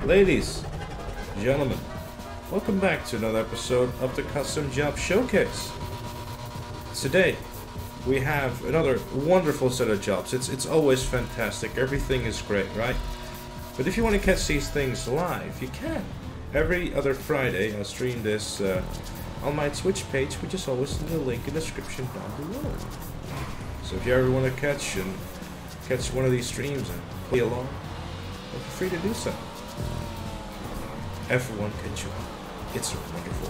Ladies, gentlemen, welcome back to another episode of the Custom Job Showcase. Today, we have another wonderful set of jobs. It's always fantastic, everything is great, right? But if you want to catch these things live, you can. Every other Friday, I stream this on my Twitch page, which is always in the link in the description down below. So if you ever want to catch one of these streams and play along, feel free to do so. Everyone can join. It's wonderful.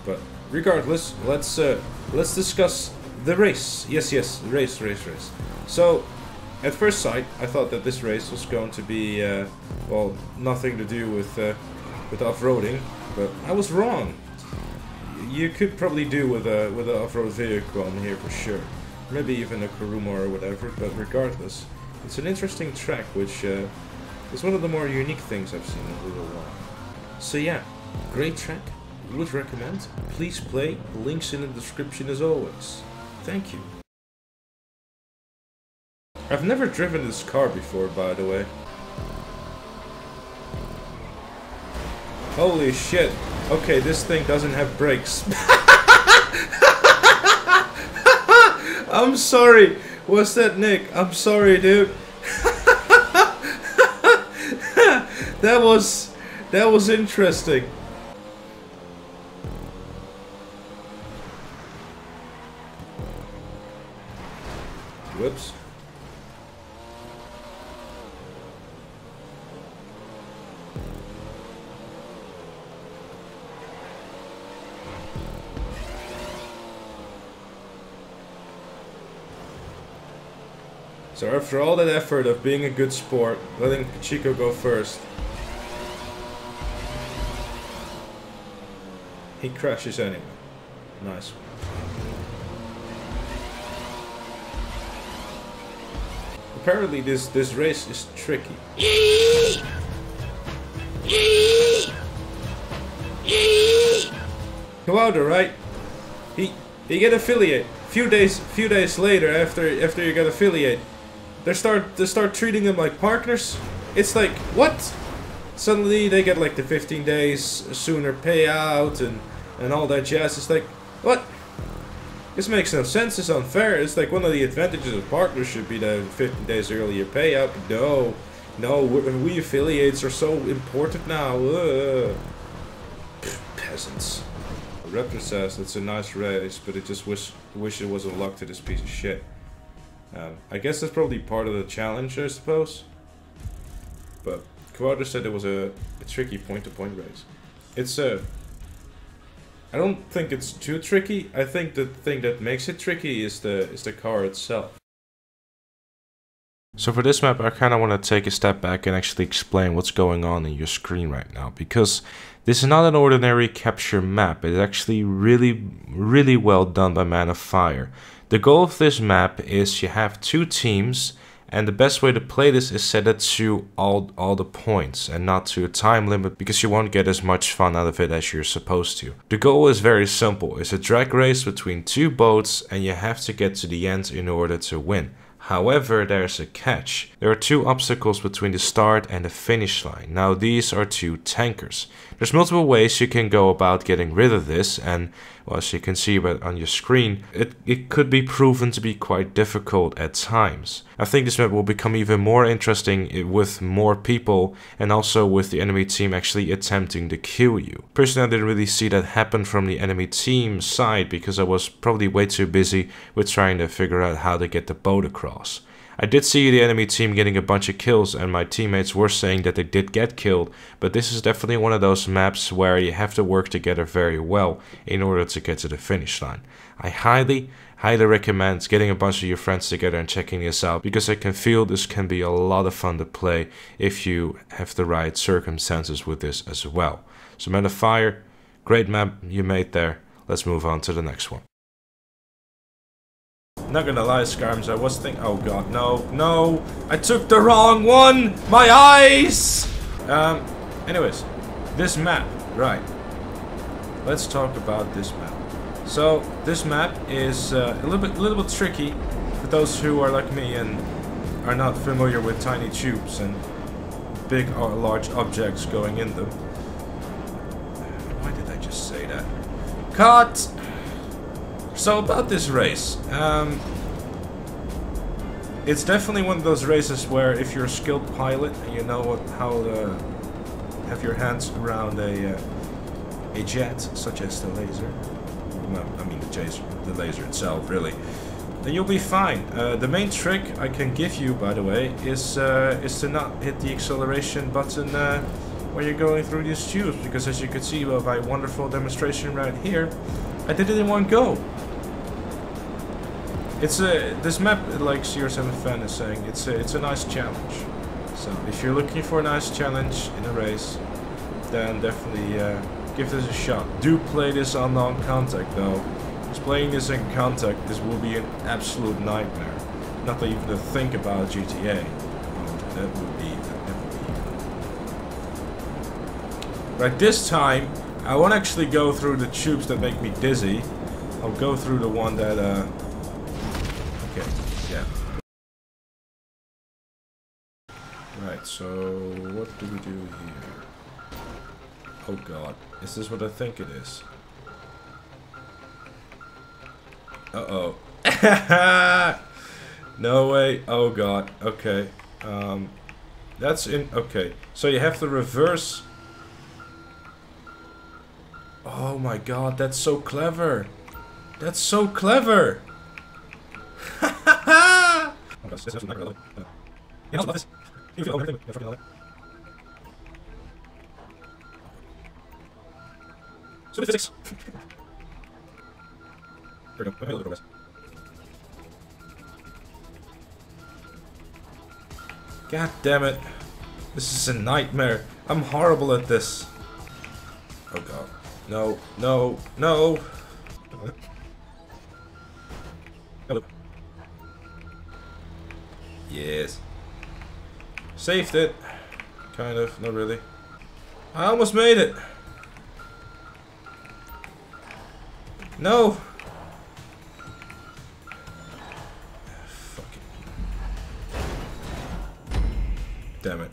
But regardless, let's discuss the race. Yes, race. So, at first sight, I thought that this race was going to be, well, nothing to do with off-roading, but I was wrong. You could probably do with a off-road vehicle on here for sure. Maybe even a Kuruma or whatever, but regardless, it's an interesting track, which is one of the more unique things I've seen in a little while. So yeah, great track, would recommend. Please play, links in the description as always. Thank you. I've never driven this car before, by the way. Holy shit. Okay, this thing doesn't have brakes. I'm sorry. What's that, Nick? I'm sorry, dude. That was interesting. Whoops. So after all that effort of being a good sport, letting Chico go first, he crashes anyway. Nice. Apparently this race is tricky. Cloudder, right? He get affiliate. Few days later, after you get affiliate, they start treating them like partners. It's like, what? Suddenly they get like the 15 days sooner payout and all that jazz. It's like, what? This makes no sense. It's unfair. It's like one of the advantages of partners should be the 15 days earlier payout. No, we affiliates are so important now. Peasants. Raptor says it's a nice race, but it just wish it wasn't luck to this piece of shit. I guess that's probably part of the challenge, I suppose. But Quadra said it was a tricky point-to-point race. It's I don't think it's too tricky. I think the thing that makes it tricky is the car itself. So for this map, I kind of want to take a step back and actually explain what's going on in your screen right now, because this is not an ordinary capture map. It's actually really well done by Man of Fire. The goal of this map is you have two teams, and the best way to play this is set it to all the points and not to a time limit, because you won't get as much fun out of it as you're supposed to. The goal is very simple. It's a drag race between two boats, and you have to get to the end in order to win. However, there's a catch. There are two obstacles between the start and the finish line. Now these are two tankers. There's multiple ways you can go about getting rid of this, and well, as you can see on your screen, it could be proven to be quite difficult at times. I think this map will become even more interesting with more people, and also with the enemy team actually attempting to kill you. Personally, I didn't really see that happen from the enemy team side, because I was probably way too busy with trying to figure out how to get the boat across. I did see the enemy team getting a bunch of kills, and my teammates were saying that they did get killed, but this is definitely one of those maps where you have to work together very well in order to get to the finish line. I highly recommend getting a bunch of your friends together and checking this out, because I can feel this can be a lot of fun to play if you have the right circumstances with this as well. So Man of Fire, great map you made there. Let's move on to the next one. Not gonna lie, Scarms, I was thinking, oh god, no, I took the wrong one! My eyes! Anyways, this map, right. Let's talk about this map. So, this map is a little bit tricky for those who are like me and are not familiar with tiny tubes and big or large objects going in them. Why did I just say that? Cut! So about this race, it's definitely one of those races where if you're a skilled pilot and you know how to have your hands around a jet, such as the laser, well, I mean the laser itself, really, then you'll be fine. The main trick I can give you, by the way, is to not hit the acceleration button when you're going through these tubes, because as you can see by my wonderful demonstration right here, I did it in one go. It's this map, like CR7 Fan is saying, it's a nice challenge. So if you're looking for a nice challenge in a race, then definitely give this a shot. Do play this on non-contact though. Because playing this in contact, this will be an absolute nightmare. Not to even think about GTA. That would be. Right, this time I won't actually go through the tubes that make me dizzy. I'll go through the one that okay, yeah. Right, so what do we do here? Oh god, is this what I think it is? Uh-oh. No way. Oh god, okay. That's in, okay. So you have to reverse. Oh my god, that's so clever. That's so clever. Physics. There we go. God damn it. This is a nightmare. I'm horrible at this. Oh god. No, no, no. Yes. Saved it. Kind of, not really. I almost made it. No. Fuck it. Damn it.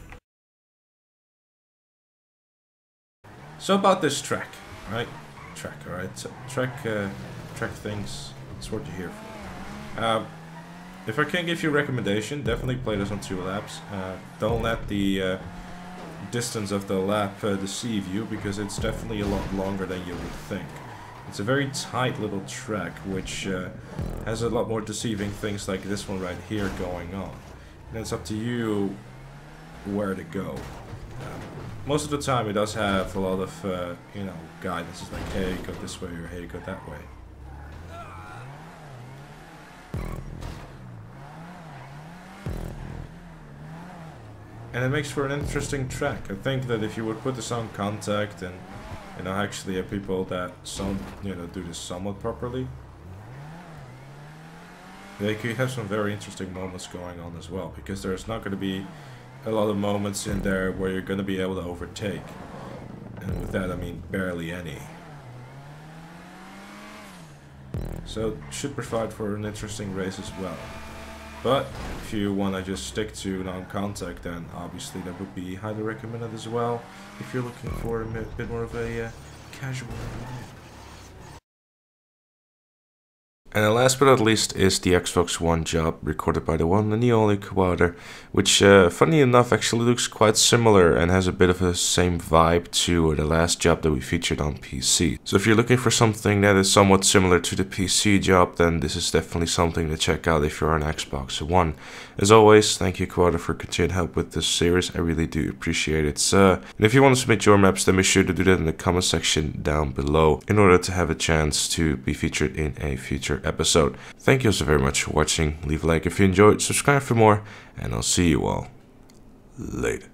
So about this track, right? Track, alright. So track things. That's what you're here for. If I can give you a recommendation, definitely play this on 2 laps. Don't let the distance of the lap deceive you, because it's definitely a lot longer than you would think. It's a very tight little track, which has a lot more deceiving things like this one right here going on. And it's up to you where to go. Most of the time it does have a lot of, you know, guidance. It's like, hey, go this way, or hey, go that way. And it makes for an interesting track. I think that if you would put this on contact and, you know, actually have people that do this somewhat properly, they could have some very interesting moments going on as well, because there's not going to be a lot of moments in there where you're going to be able to overtake. And with that I mean barely any. So it should provide for an interesting race as well. But if you want to just stick to non-contact, then obviously that would be highly recommended as well, if you're looking for a bit more of a casual ride. And then last but not least is the Xbox One job, recorded by the one and the only Quader, which, funny enough, actually looks quite similar and has a bit of the same vibe to the last job that we featured on PC. So if you're looking for something that is somewhat similar to the PC job, then this is definitely something to check out if you're on Xbox One. As always, thank you Quader for continued help with this series, I really do appreciate it. And if you want to submit your maps, then be sure to do that in the comment section down below, in order to have a chance to be featured in a future episode. Thank you so very much for watching. Leave a like if you enjoyed, subscribe for more, and I'll see you all later.